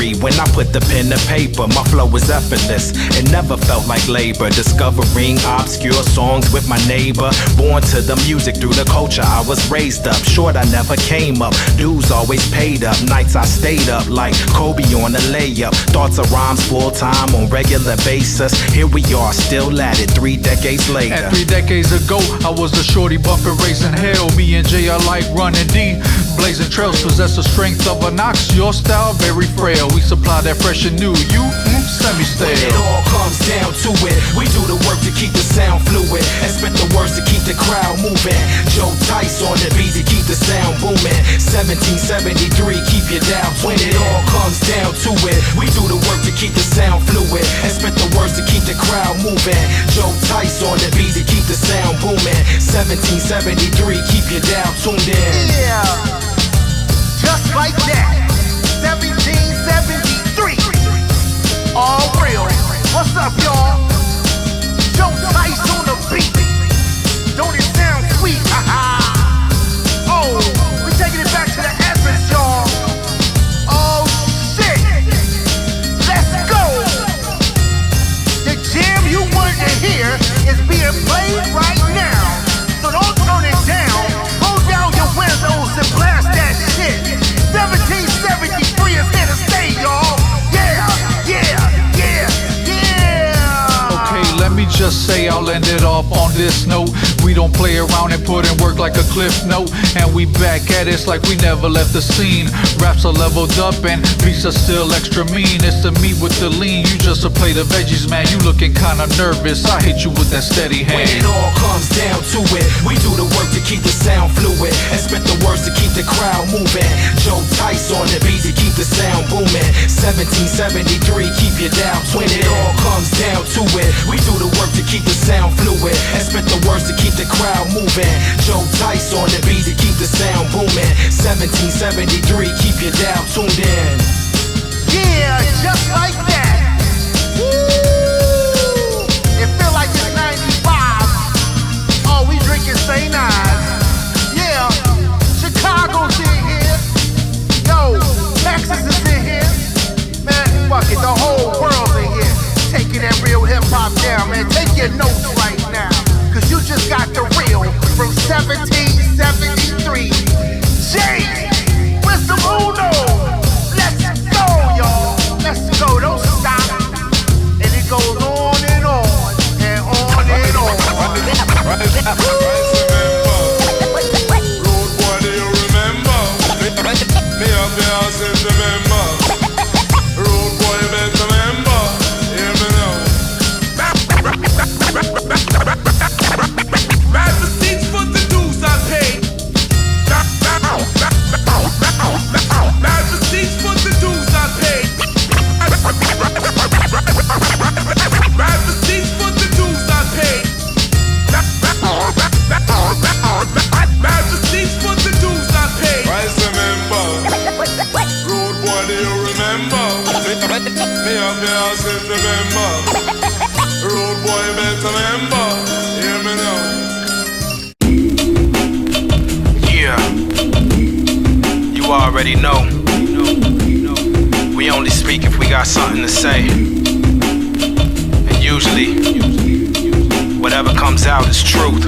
free when I put the pen to paper. My flow is effortless, it never felt like labor. Discovering obscure songs with my neighbor. Born to the music through the culture I was raised up. Short, I never came up, dues always paid up. Nights I stayed up like Kobe on a layup. Thoughts of rhymes full time on regular basis. Here we are, still at it 3 decades later. And 3 decades ago, I was a shorty bumping, raising hell. Me and Jay are like running D, blazing trails, possess the strength of an ox. Your style very frail. We supply that fresh and new. You semi-stale. When it all comes down to it, we do the work to keep the sound fluid and spit the words to keep the crowd moving. Joe Tice on the beat to keep the sound booming. 1773, keep your down. When it all comes down to it, we do the work to keep the sound fluid and spit the words to keep the crowd moving. Joe Tice on the beat to keep the sound booming. 1773, keep your down tuned in. Yeah, just like that. 1773, all real. What's up, y'all? Joe Tice on the beat. Don't it sound sweet? Oh, we taking it back to the essence, y'all. Oh shit, let's go. The jam you wanted to hear is being played right now, so don't turn it down. Roll down your windows and blast that shit. 1773 is here to stay, y'all. Yeah, yeah, yeah, yeah. Okay, let me just say I'll end it off on this note. We don't play around and put in work like a cliff note. And we back at it, it's like we never left the scene. Raps are leveled up and beats are still extra mean. It's the meat with the lean, you just a plate of veggies, man. You looking kinda nervous, I hit you with that steady hand. When it all comes down to it, we do the work to keep the sound fluid and spit the words to keep the crowd moving. Joe Tice on the beat to keep the sound booming. 1773, keep your down. When it all comes down to it, we do the work to keep the sound fluid and spit the words to keep the crowd moving. Joe Tice on the beat to keep the sound booming. 1773, keep your down tuned in. Yeah, just like that. Woo! It feel like it's 95. Oh, we drinking St. Ives. Yeah, Chicago's in here. Yo, Texas is in here. Man, fuck it, the whole world's in here. Taking that real hip hop down, man. Take your notes right now, cause you just got the real from 1773. Jay, Mr. Uno, let's go, y'all. Let's go, don't stop. And it goes on and on and on and on. Road boy, do you remember? Me have the house in the member. Road boy, you better remember. Hear me now. Bad mistakes for the dues I pay. Bad mistakes for the dues I pay. Bad mistakes for the dues I pay. Bad mistakes for the dues I pay. Rise remember. Road boy, do you remember? Me have the house in the member. Road boy, you better remember. Hear me now. Yeah, you already know. We only speak if we got something to say. And usually, whatever comes out is truth.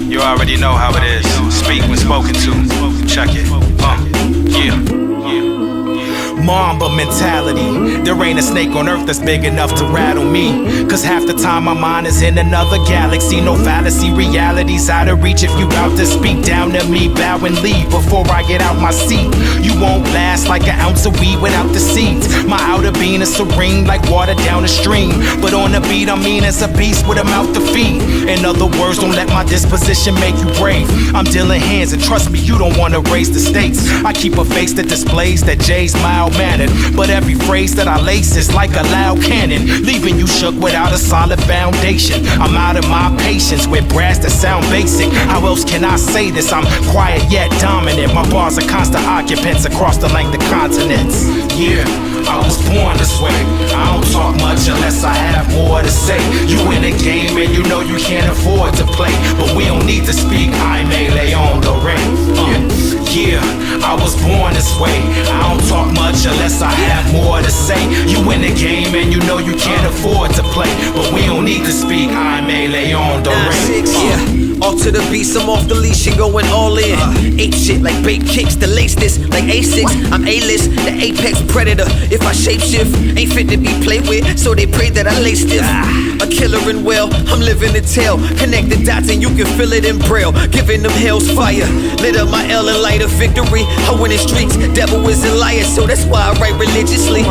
You already know how it is. Speak when spoken to. Check it. Yeah. Mamba mentality. There ain't a snake on earth that's big enough to rattle me. Cause half the time my mind is in another galaxy. No fallacy, reality's out of reach. If you bout to speak down to me, bow and leave before I get out my seat. You won't last like an ounce of weed without the seeds. My outer being is serene like water down a stream. But on the beat I'm mean as a beast with a mouth to feed. In other words, don't let my disposition make you brave. I'm dealing hands and trust me, you don't wanna raise the stakes. I keep a face that displays that Jay's mild-mannered. But every phrase that I lace is like a loud cannon, leaving you shook without a solid foundation. I'm out of my patience with brass that sound basic. How else can I say this? I'm quiet yet dominant. My bars are constant occupants across the length of continents. Yeah, I was born this way. I don't talk much unless I have more to say. You in the game and you know you can't afford to play, but we don't need to speak. I may lay on the ring. Yeah, I was born this way. I don't talk much unless I have more to say. You in the game and you know you can't afford to play, but we don't need to speak. I'm a Leon the Ray. Off to the beats, I'm off the leash and going all in. Ape shit like bait kicks, the lace this like A6. I'm A-list, the apex predator. If I shapeshift, ain't fit to be played with, so they pray that I lay stiff. A killer and well, I'm living to tell. Connect the dots and you can feel it in braille. Giving them hell's fire, lit up my L and light of victory. I win in streets, devil is a liar, so that's why I write religiously.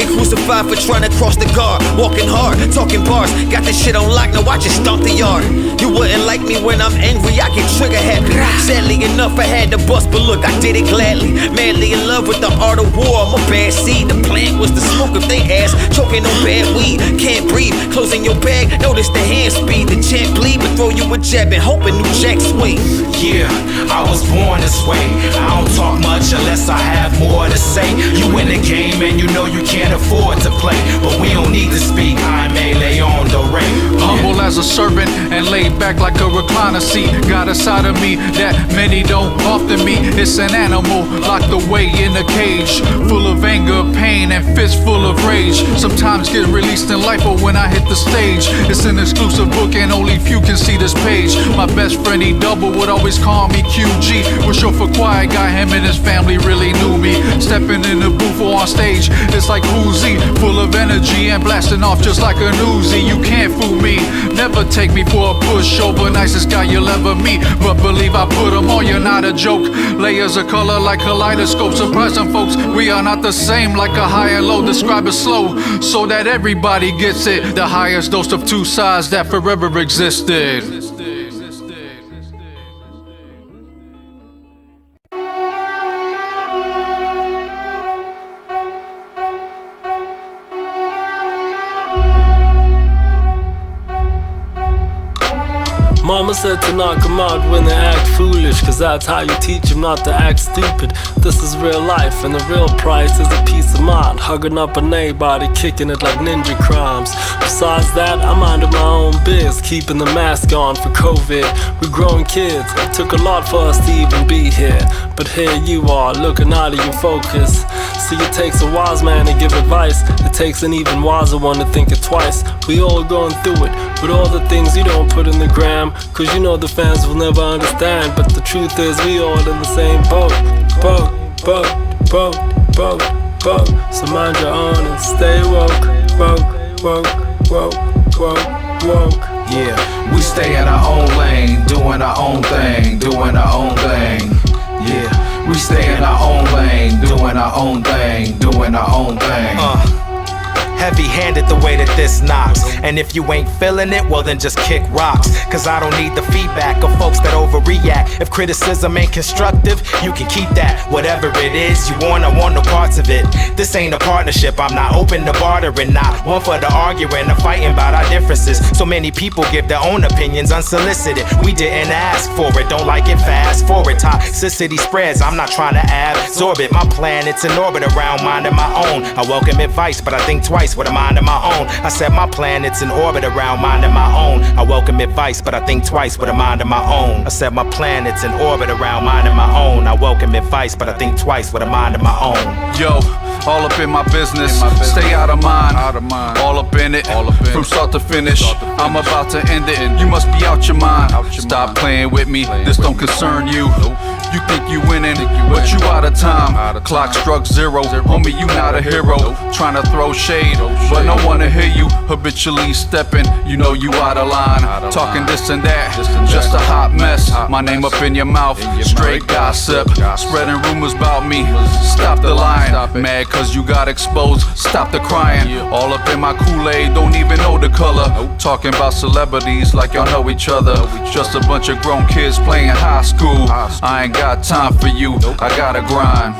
Get crucified for trying to cross the guard. Walking hard, talking bars, got this shit on lock, now I just stomp the yard. You wouldn't like me when I'm angry, I get trigger happy. Sadly enough, I had to bust, but look, I did it gladly. Madly in love with the art of war, I'm a bad seed. The plan was to smoke if they ass, choking on bad weed. Can't breathe, closing your bag, notice the hand speed. The champ bleed, but throw you a jab and hope a new jack swing. Yeah, I was born this way. I don't talk much unless I have more to say. You in the game and you know you can't afford to play, but we don't need to speak. I'm a Leon the Ray. Humble as a servant and laid back like a recliner seat. Got a side of me that many don't often meet. It's an animal locked away in a cage, full of anger, pain, and fist full of rage. Sometimes get released in life, but when I hit the stage, it's an exclusive book and only few can see this page. My best friend, he double, would always call me QG. Was sure for quiet guy, him and his family really knew me. Stepping in the booth or on stage, it's like Uzi, full of energy and blasting off just like an Uzi. You can't fool me, never take me for a pushover. Nicest guy you'll ever meet, but believe I put them on, you're not a joke. Layers of color like kaleidoscope, surprising folks, we are not the same. Like a high and low, describe it slow, so that everybody gets it. The highest dose of two sides that forever existed. Mama said to knock 'em out when they act foolish, cause that's how you teach 'em not to act stupid. This is real life and the real price is a peace of mind. Hugging up a neighbody, kicking it like ninja crimes. Besides that, I'm minding my own biz, keeping the mask on for COVID. We're growing kids, it took a lot for us to even be here, but here you are, looking out of your focus. See, it takes a wise man to give advice, it takes an even wiser one to think it twice. We all going through it, with all the things you don't put in the gram, cause you know the fans will never understand. But the truth is we all in the same boat. So mind your own and stay woke. Yeah, we stay in our own lane, doing our own thing, doing our own thing. Yeah, we stay in our own lane, doing our own thing, doing our own thing. Heavy-handed the way that this knocks, and if you ain't feeling it, well then just kick rocks. Cause I don't need the feedback of folks that overreact. If criticism ain't constructive, you can keep that. Whatever it is you want, I want no parts of it. This ain't a partnership, I'm not open to bartering. Not one for the arguing or fighting about our differences. So many people give their own opinions unsolicited. We didn't ask for it, don't like it, fast forward. Toxicity spreads, I'm not trying to absorb it. My planet's in orbit around minding my own. I welcome advice, but I think twice with a mind of my own. I said my planet's in orbit around minding my own. I welcome advice, but I think twice with a mind of my own. I said my planet's in orbit around minding my own. I welcome advice, but I think twice with a mind of my own. Yo, all up in my business, stay out of mind, all up in it, from start to finish. I'm about to end it, you must be out your mind. Stop playing with me, this don't concern you. You think you winning, but you out of time. Clock struck zero, homie, you not a hero. Trying to throw shade, but no one to hear you. Habitually stepping, you know you out of line. Talking this and that, just a hot mess. My name up in your mouth, straight gossip. Spreading rumors about me, stop the lying. Mad cause you got exposed, stop the crying. All up in my Kool-Aid, don't even know the color. Talking about celebrities like y'all know each other. Just a bunch of grown kids playing high school. I ain't got time for you, I gotta grind.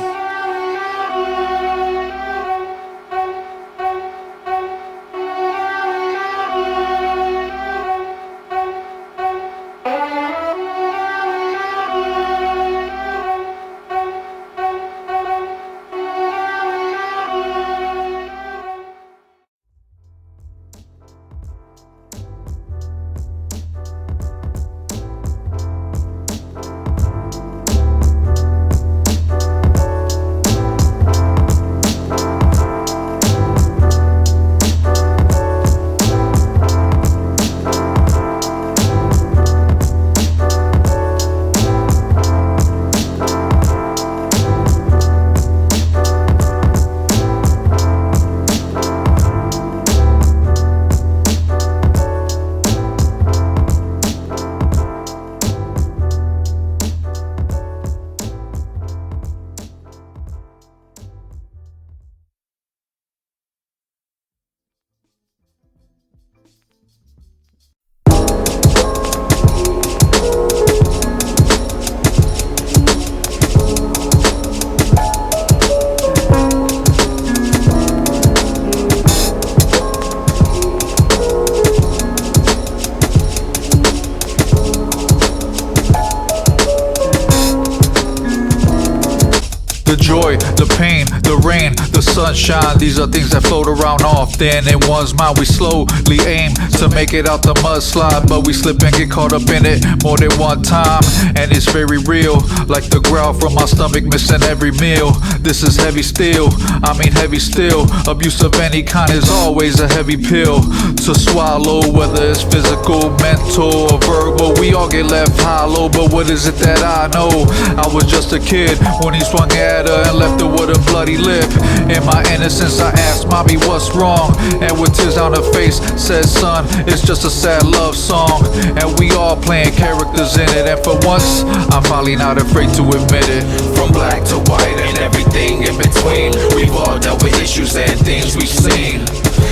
The joy, the pain, the rain, the sunshine, these are things that float around often. In one's mind we slowly aim to make it out the mudslide, but we slip and get caught up in it more than one time. And it's very real, like the growl from my stomach missing every meal. This is heavy still, I mean heavy still. Abuse of any kind is always a heavy pill to swallow, whether it's physical, mental, or verbal. We all get left hollow, but what is it that I know? I was just a kid when he swung at her and left her with a bloody lip. In my innocence I asked mommy what's wrong, and with tears on her face said, son, it's just a sad love song. And we all playing characters in it, and for once I'm finally not afraid to admit it. From black to white and everything in between, we've all dealt with issues and things we've seen.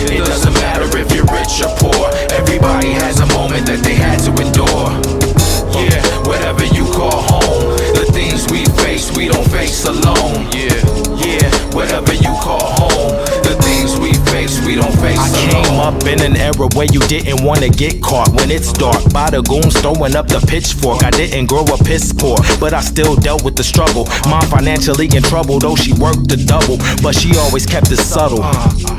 It doesn't matter if you're rich or poor, everybody has a moment that they had to endure. Yeah, whatever you call home, the things we face, we don't face alone. Yeah, whatever you call home, the things we face, we don't face alone. I came up in an era where you didn't want to get caught when it's dark by the goons throwing up the pitchfork. I didn't grow up piss poor, but I still dealt with the struggle. Mom financially in trouble, though she worked the double, but she always kept it subtle.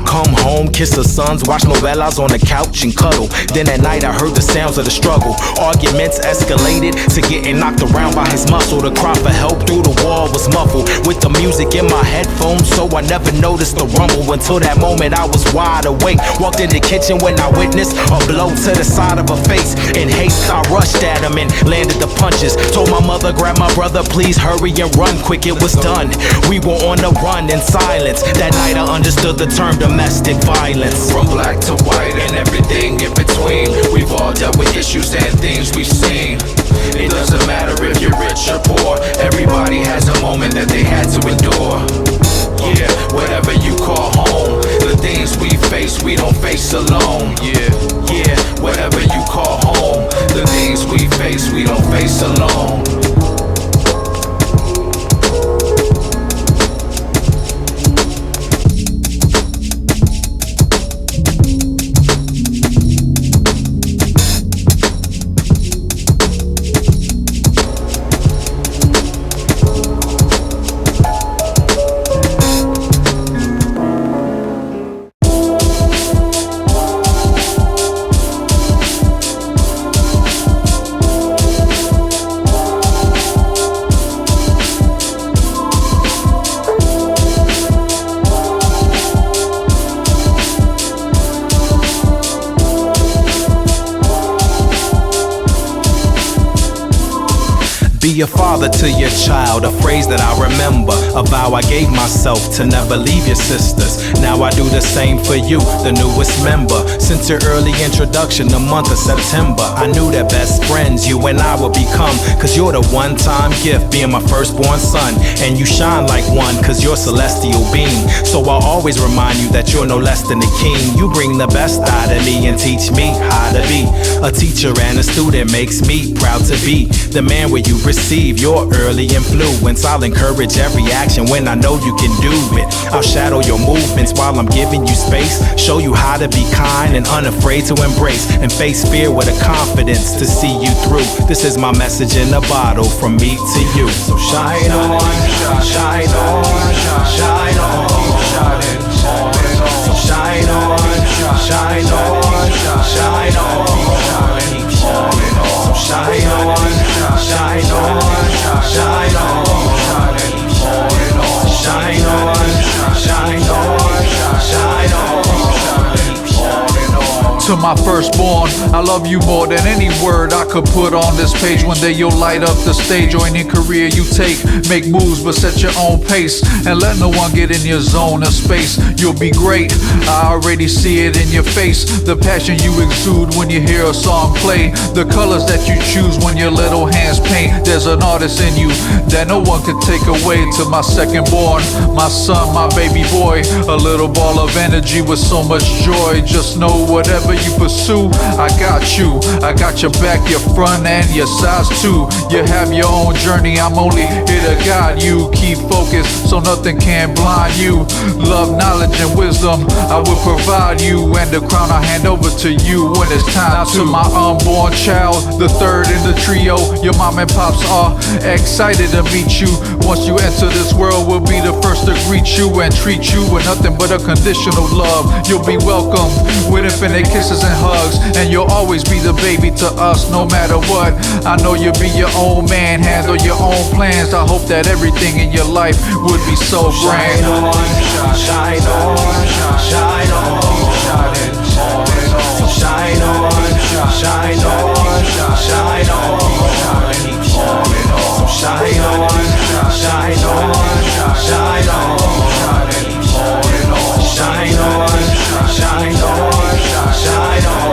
Come home, kiss her sons, watch novellas on the couch and cuddle. Then at night I heard the sounds of the struggle. Arguments escalated to getting knocked around by his muscle. The cry for help through the wall was muffled with the music in my headphones, so I never noticed the rumble. Until that moment I was wide awake. Walked in the kitchen when I witnessed a blow to the side of her face. In haste I rushed at him and landed the punches. Told my mother, grab my brother, please hurry and run quick. It was done, we were on the run in silence. That night I understood the term domestic violence. From black to white and everything in between, we've all dealt with issues and things we've seen. It doesn't matter if you're rich or poor, everybody has a moment that they had to endure. Yeah, whatever you call home, the things we face, we don't face alone. Yeah, whatever you call home, the things we face, we don't face alone. Be a father to your child, a phrase that I remember, a vow I gave myself to never leave your sisters. Now I do the same for you, the newest member. Since your early introduction, the month of September, I knew that best friends you and I would become, cause you're the one-time gift, being my firstborn son. And you shine like one, cause you're celestial being. So I'll always remind you that you're no less than a king. You bring the best out of me and teach me how to be a teacher and a student. Makes me proud to be the man where you receive your early influence. I'll encourage every action when I know you can do it. I'll shadow your movements while I'm giving you space. Show you how to be kind and unafraid to embrace, and face fear with a confidence to see you through. This is my message in a bottle from me to you. So shine on, shine on, shine on, so shine on, shine on, shine on, so shine on, shine on, shine on, shine on, shine on, shine on. To my firstborn, I love you more than any word I could put on this page. One day you'll light up the stage, or any career you take. Make moves but set your own pace, and let no one get in your zone of space. You'll be great, I already see it in your face. The passion you exude when you hear a song play, the colors that you choose when your little hands paint. There's an artist in you that no one can take away. To my second born, my son, my baby boy, a little ball of energy with so much joy. Just know whatever whatever you pursue, I got you. I got your back, your front, and your size too. You have your own journey, I'm only here to guide you. Keep focused so nothing can blind you. Love, knowledge, and wisdom I will provide you, and the crown I hand over to you when it's time. Now to my unborn child, the third in the trio, your mom and pops are excited to meet you. Once you enter this world, we'll be the first to greet you and treat you with nothing but unconditional love. You'll be welcomed with infinite kisses and hugs, and you'll always be the baby to us no matter what. I know you'll be your own man, handle your own plans. I hope that everything in your life would be so grand. Shine on, shine on, shine on, shine on, shine on, shine on, shine on, shine on, shine on, shine on, shine on, shine on.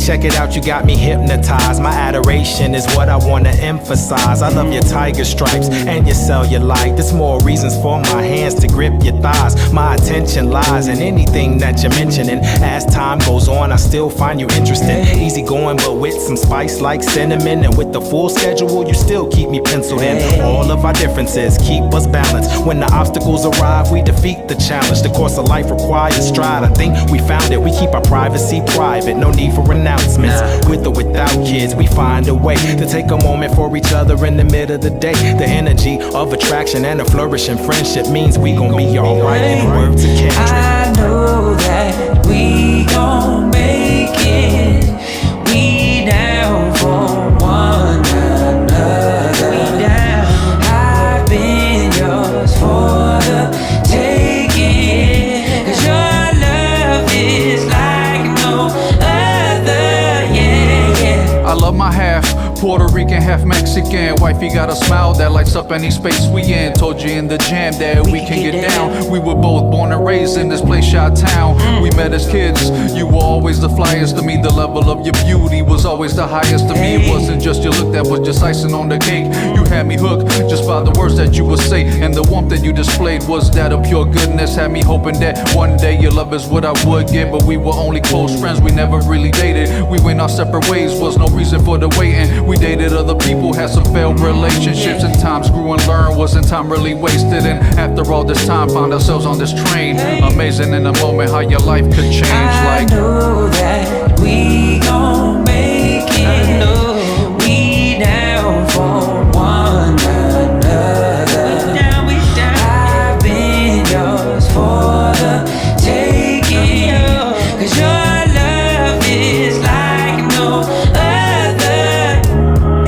Check it out, you got me hypnotized. My adoration is what I wanna emphasize. I love your tiger stripes and your cellulite. There's more reasons for my hands to grip your thighs. My attention lies in anything that you're mentioning. As time goes on, I still find you interesting. Easy going, but with some spice like cinnamon. And with the full schedule, you still keep me penciled in. All of our differences keep us balanced. When the obstacles arrive, we defeat the challenge. The course of life requires stride. I think we found it. We keep our privacy private. No need for announcements. With or without kids, we find a way to take a moment for each other in the middle of the day. The energy of attraction and a flourishing friendship means we gon' be alright. In the words of Kendrick, I know that we gon' make it. We down for one another. We down. I've been yours for the taking. 'Cause your love is like no other, yeah, yeah. I love my half Puerto Rican, half Mexican. Wifey got a smile that lights up any space we in. Told you in the jam that we can get down. We were both born and raised in this place, Chi-Town. We met as kids. You were always the flyest to me. The level of your beauty was always the highest to me. It wasn't just your look, that was just icing on the cake. You had me hooked just by the words that you would say, and the warmth that you displayed was that of pure goodness. Had me hoping that one day your love is what I would get, but we were only close friends. We never really dated. We went our separate ways. Was no reason for the waiting. We dated other people, had some failed relationships, and times grew and learned. Wasn't time really wasted? And after all this time, found ourselves on this train. Amazing in a moment how your life could change. Like I know that we gon' make it. We down for one another. I've been yours for the taking. 'Cause your love is like no other.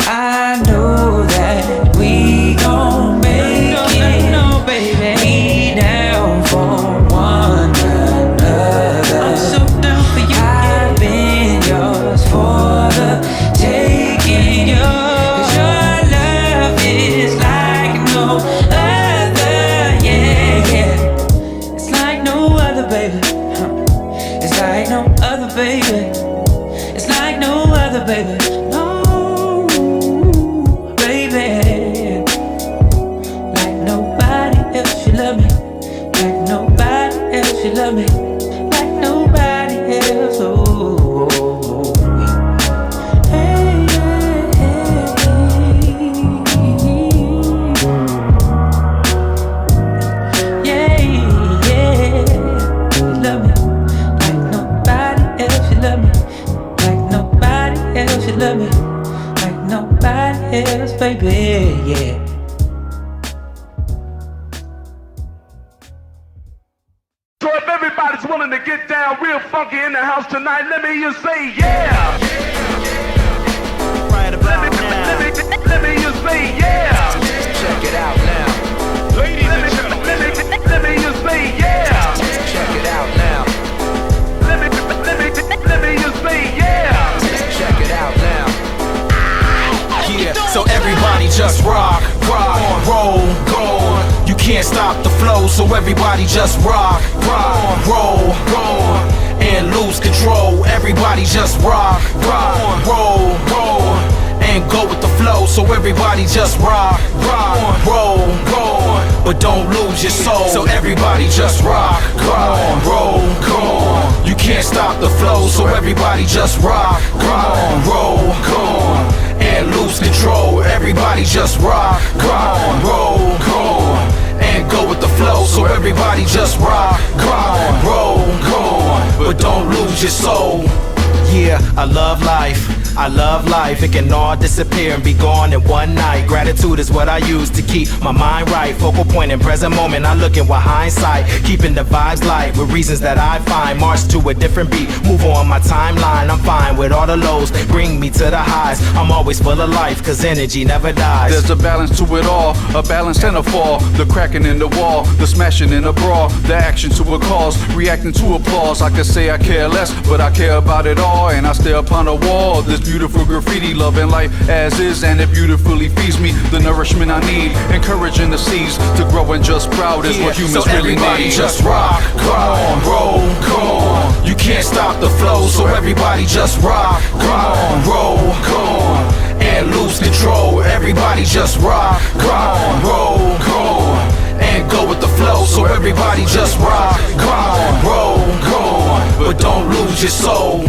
I know that we gon' make it. We down for one another. I'm so down for you. I've been yours love me like nobody else, baby, yeah. So if everybody's willing to get down real funky in the house tonight, let me hear you say yeah. Right about now. Let me hear you say yeah. Check it out now. Ladies and gentlemen, let me hear you say yeah. Check it out now. Let me hear you say yeah. Check it out now. Yeah, so everybody just rock, roll, go. You can't stop the flow, so everybody just rock, roll, and lose control. Everybody just rock, roll, and go with the flow. So everybody just rock, roll, but don't lose your soul. So everybody just rock, roll, You can't stop the flow, so everybody just rock, roll, and lose control. Everybody just rock, roll, and go with the flow. So everybody just rock, roll, but don't lose your soul. Yeah, I love life, it can all disappear and be gone in one night. Gratitude is what I use to keep my mind right. Focal point in present moment, I look in with hindsight. Keeping the vibes light with reasons that I find. March to a different beat, move on my timeline. I'm fine with all the lows, bring me to the highs. I'm always full of life, cause energy never dies. There's a balance to it all, a balance and a fall. The cracking in the wall, the smashing in the brawl. The action to a cause, reacting to applause. I could say I care less, but I care about it all. And I stare upon a wall, this beautiful graffiti, loving life as is, and it beautifully feeds me the nourishment I need, encouraging the seeds to grow and just proud is what humans so really everybody need. Just rock, roll, you can't stop the flow, so everybody just rock, roll, and lose control. Everybody just rock, roll, and go with the flow. So everybody just rock, roll, but don't lose your soul.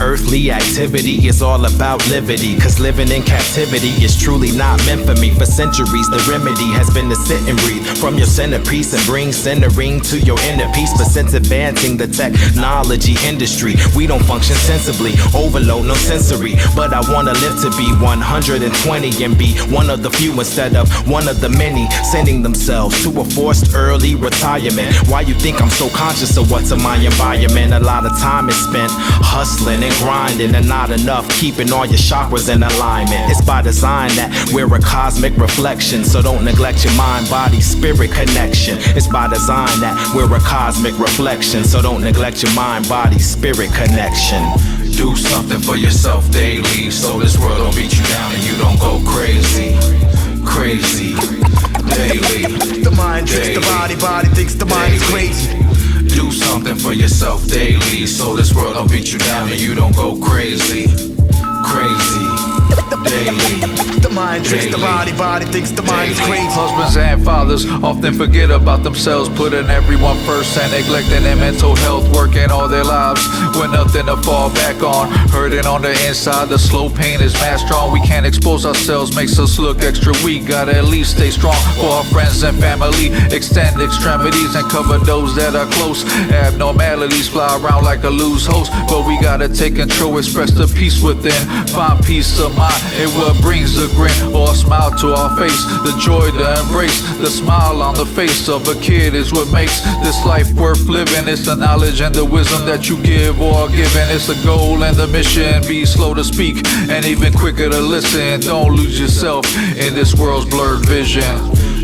Earthly activity is all about liberty, cause living in captivity is truly not meant for me. For centuries the remedy has been to sit and breathe from your centerpiece and bring centering to your inner peace. But since advancing the technology industry, we don't function sensibly, overload no sensory. But I wanna live to be 120 and be one of the few instead of one of the many, sending themselves to a forced early retirement. Why you think I'm so conscious of what's in my environment? A lot of time is spent hustling and grinding and not enough keeping all your chakras in alignment. It's by design that we're a cosmic reflection, so don't neglect your mind, body, spirit connection. It's by design that we're a cosmic reflection, so don't neglect your mind, body, spirit connection. Do something for yourself daily, so this world don't beat you down and you don't go crazy. Crazy daily. The mind thinks the body, body thinks the mind is crazy. Do something for yourself daily, so this world don't beat you down and you don't go crazy. Crazy The mind tricks the body, body thinks the mind is crazy. Husbands and fathers often forget about themselves, putting everyone first and neglecting their mental health, working all their lives with nothing to fall back on. Hurting on the inside, the slow pain is mad strong. We can't expose ourselves, makes us look extra weak. Gotta at least stay strong for our friends and family. Extend extremities and cover those that are close. Abnormalities fly around like a loose host, but we gotta take control, express the peace within. Find peace of mind in what brings a grin or a smile to our face. The joy to embrace, the smile on the face of a kid is what makes this life worth living. It's the knowledge and the wisdom that you give or are given. It's the goal and the mission. Be slow to speak and even quicker to listen. Don't lose yourself in this world's blurred vision.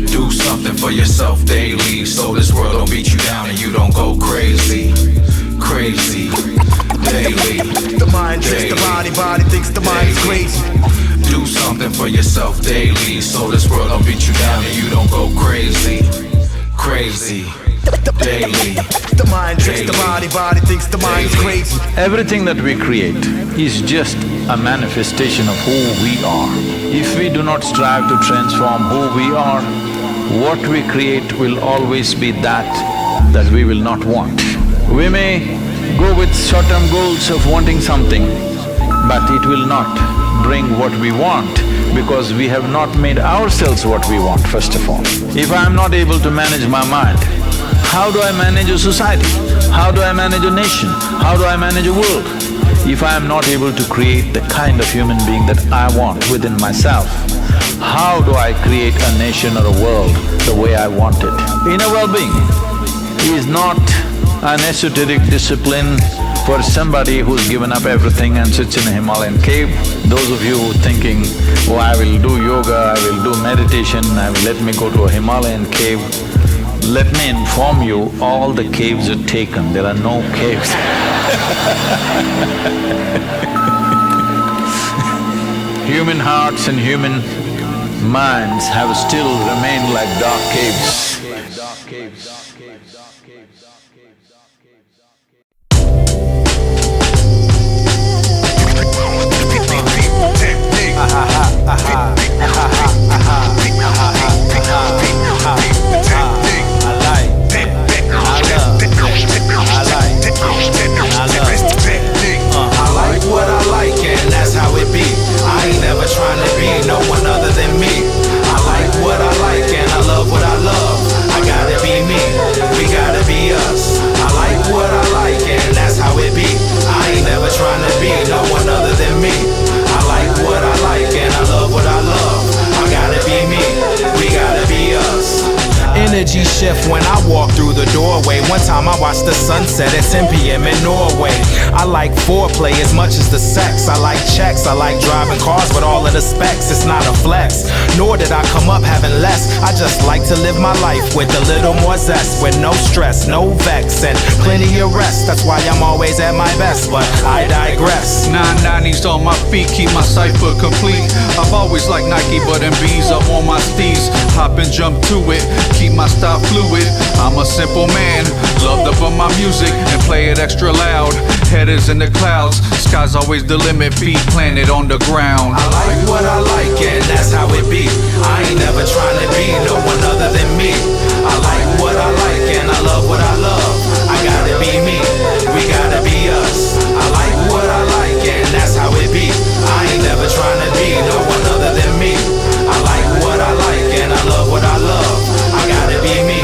Do something for yourself daily, so this world don't beat you down and you don't go crazy. Crazy daily. The mind tricks the body, body thinks the mind is crazy. Do something for yourself daily, so this world don't beat you down and you don't go crazy. Crazy daily. The mind tricks the body, body thinks the mind is crazy. Everything that we create is just a manifestation of who we are. If we do not strive to transform who we are, what we create will always be that we will not want. We may go with short-term goals of wanting something, but it will not bring what we want because we have not made ourselves what we want, first of all. If I am not able to manage my mind, how do I manage a society? How do I manage a nation? How do I manage a world? If I am not able to create the kind of human being that I want within myself, how do I create a nation or a world the way I want it? Inner well-being is not an esoteric discipline for somebody who's given up everything and sits in a Himalayan cave. Those of you thinking, oh, I will do yoga, I will do meditation, let me go to a Himalayan cave. Let me inform you, all the caves are taken, there are no caves. Human hearts and human minds have still remained like dark caves. What I like and that's how it be. I ain't never trying to be no one other than me. I like what I like and I love what I love. I gotta be me, we gotta be us. I like what I like and that's how it be. I ain't never trying to be no one other than me. I like what I like and I love what I love. I gotta be me, we gotta be us. Energy shift when I walk through the doorway. One time I watched the sunset at 10 p.m. in Norway. I like foreplay as much as the sex. I like checks, I like driving cars with all of the specs. It's not a flex, nor did I come up having less. I just like to live my life with a little more zest, with no stress, no vex, and plenty of rest. That's why I'm always at my best, but I digress. 990s on my feet, keep my cipher complete. I've always liked Nike, but in B's I'm on my steez. Hop and jump to it, keep my style fluid. I'm a simple man, love to bump my music and play it extra loud. Head is in the clouds, sky's always the limit, feet planted on the ground. I like what I like and that's how it be. I ain't never trying to be no one other than me. I like what I like and I love what I love. I gotta be me, we gotta be us. I like what I like and that's how it be. I ain't never trying to be no one other than me. I like what I like and I love what I love. I gotta be me,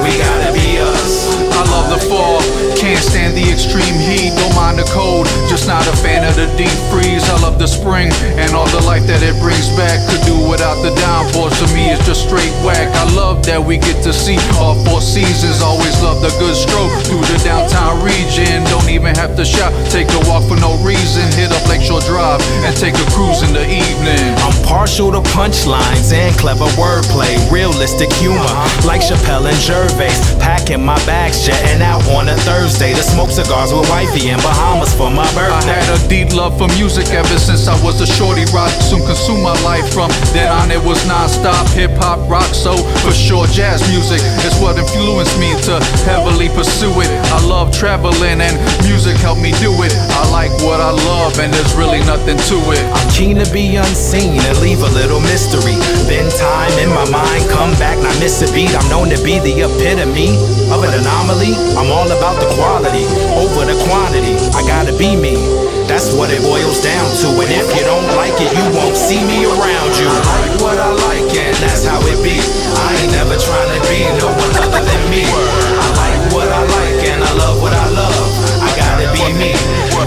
we gotta be us. I love the fall, can't stand the extreme heat, don't mind the cold, just not a fan of the deep freeze. I love the spring and all the life that it brings back. Could do without the downpours, to me it's just straight whack. I love that we get to see all four seasons, always love the good stroke through the downtown region. Don't even have to shop, take a walk for no reason. Hit up Lakeshore Drive and take a cruise in the evening. I'm partial to punchlines and clever wordplay, realistic humor, like Chappelle and Gervais. Packing my bags, jetting out on a Thursday to smoke cigars with wifey in Bahamas for my birthday. I had a deep love for music ever since I was a shorty. Rock soon consumed my life. From then on it was non-stop hip-hop, rock, so for sure jazz music is what influenced me to heavily pursue it. I love traveling and music helped me do it. I like what I love and there's really nothing to to it. I'm keen to be unseen and leave a little mystery. Then time in my mind, come back, not miss a beat. I'm known to be the epitome of an anomaly. I'm all about the quality over the quantity. I gotta be me, that's what it boils down to. And if you don't like it, you won't see me around you. I like what I like and that's how it be. I ain't never trying to be no one other than me. I like what I like and I love what I love. I gotta be me,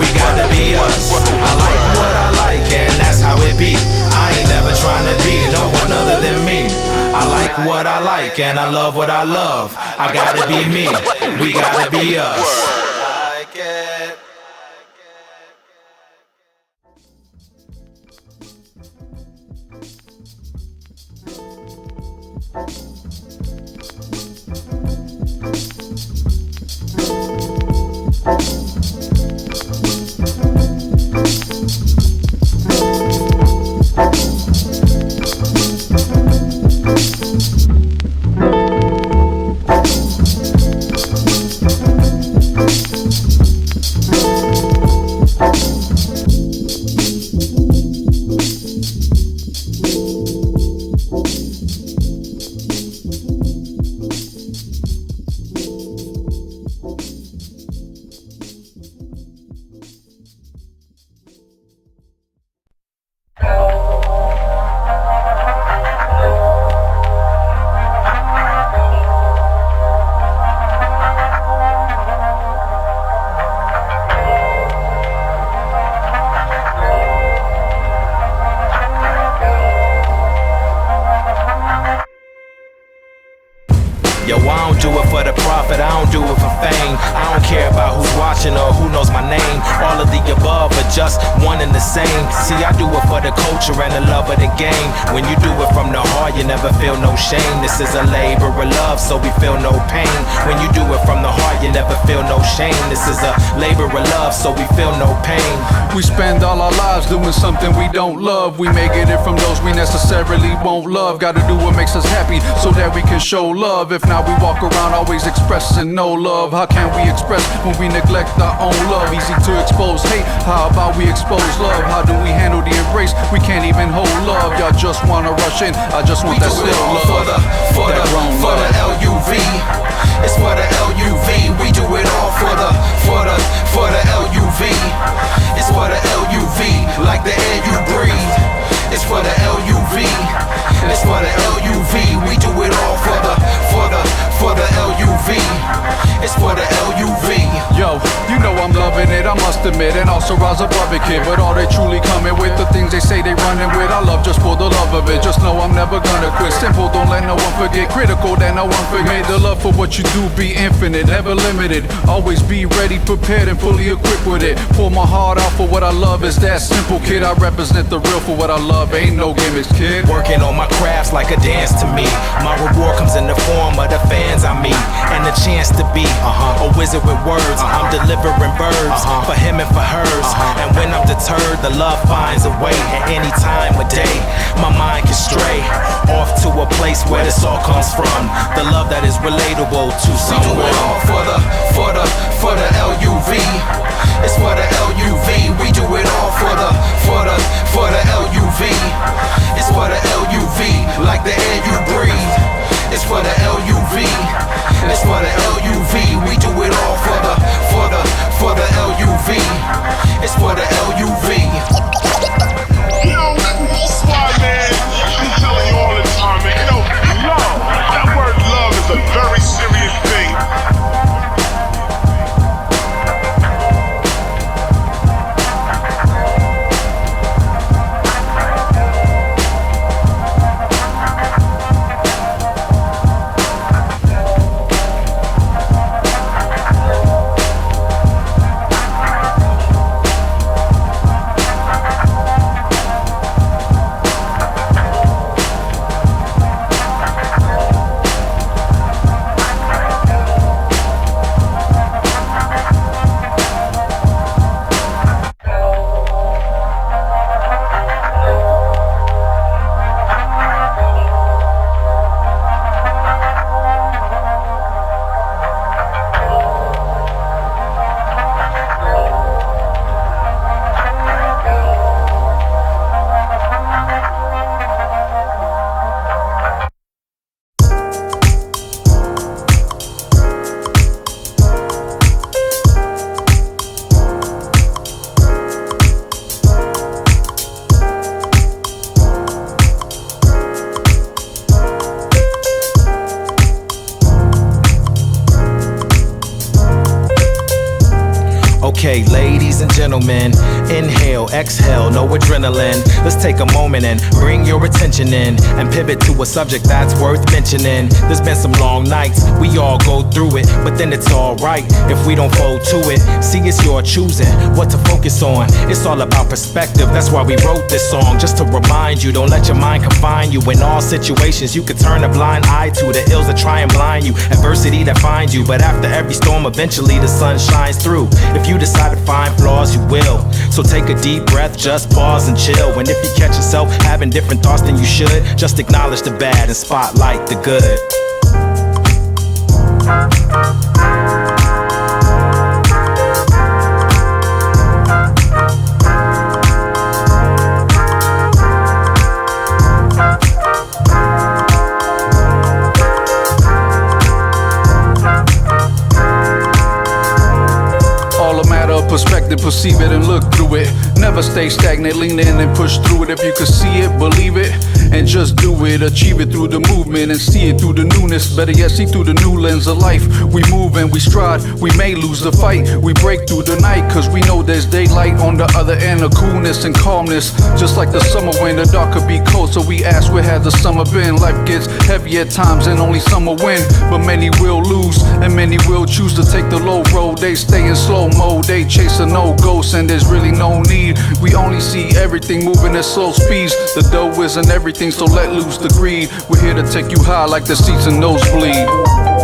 we gotta be us. I like what I like and that's how it be. I ain't never trying to be no one other than me. I like what I like and I love what I love. I gotta be me, we gotta be us. I like it. Yo, I don't do it for the profit, I don't do it for fame. I don't care about who's watching or who knows my name. All of the above are just one and the same. See, I do it for the culture and the love of the game. When you do it from the heart, you never feel no shame. This is a labor of love, so we feel no pain. When you do it from the heart, you never feel no shame. This is a labor of love, so we feel no pain. We spend all our lives doing something we don't love. We may get it from those we necessarily won't love. Gotta do what makes us happy so that we can show love. If not, we walk around always expressing no love. How can we express when we neglect our own love? Easy to expose hate, how about we expose love? How do we handle the embrace? We can't even hold love. Y'all just wanna rush in, I just want that still love. For the LUV. It's for the LUV. We do it all for the LUV. It's for the LUV, like the air you breathe. It's for the LUV. It's for the LUV. We do it all for the LUV. It's for the LUV. Yo, you know I'm loving it, I must admit, and also rise above it, kid. But are they truly coming with the things they say they running with? I love just for the love of it. Just know I'm never gonna quit. Simple, don't let no one forget. Critical, that no one forget. Made the love for what you do be infinite, never limited. Always be ready, prepared, and fully equipped with it. Pour my heart out for what I love, is that simple, kid. I represent the real for what I love, ain't no gimmicks, kid. Working on my crafts like a dance to me. My reward comes in the form of the fans I meet, and the chance to be a wizard with words. I'm delivering birds for him and for hers. And when I'm deterred, the love finds a way. At any time of day, my mind can stray off to a place where this all comes from. The love that is relatable to someone. We do it all for the LUV. It's for the LUV. We do it all for the LUV. It's for the LUV, like the air you breathe. It's for the LUV. It's for the LUV. We do it all for the LUV. It's for the LUV. Yo, that's why, man, I'm telling you all the time, man. You know, love, that word love is a very serious thing. Ladies and gentlemen, inhale, exhale, no adrenaline. Let's take a moment and bring your attention in and pivot to a subject that's worth mentioning. There's been some long nights, we all go through it, but then it's alright if we don't fold to it. See, it's your choosing what to focus on. It's all about perspective, that's why we wrote this song. Just to remind you, don't let your mind confine you. In all situations, you could turn a blind eye to the ills that try and blind you, adversity that finds you. But after every storm, eventually the sun shines through. If you decide to find flaws, you will. So take a deep breath, just pause and chill. And if you catch yourself having different thoughts than you should, just acknowledge the bad and spotlight the good. Perspective, perceive it and look through it. Never stay stagnant, lean in and push through it. If you could see it, believe it, and just do it. Achieve it through the movement and see it through the newness. Better yet, see through the new lens of life. We move and we stride, we may lose the fight. We break through the night, cause we know there's daylight on the other end of coolness and calmness. Just like the summer when the dark could be cold, so we ask where has the summer been? Life gets heavy at times and only some will win, but many will lose and many will choose to take the low road. They stay in slow mode, they chase a no ghost, and there's really no need. We only see everything moving at slow speeds. The dough isn't everything, so let loose the greed. We're here to take you high like the seats in nosebleed.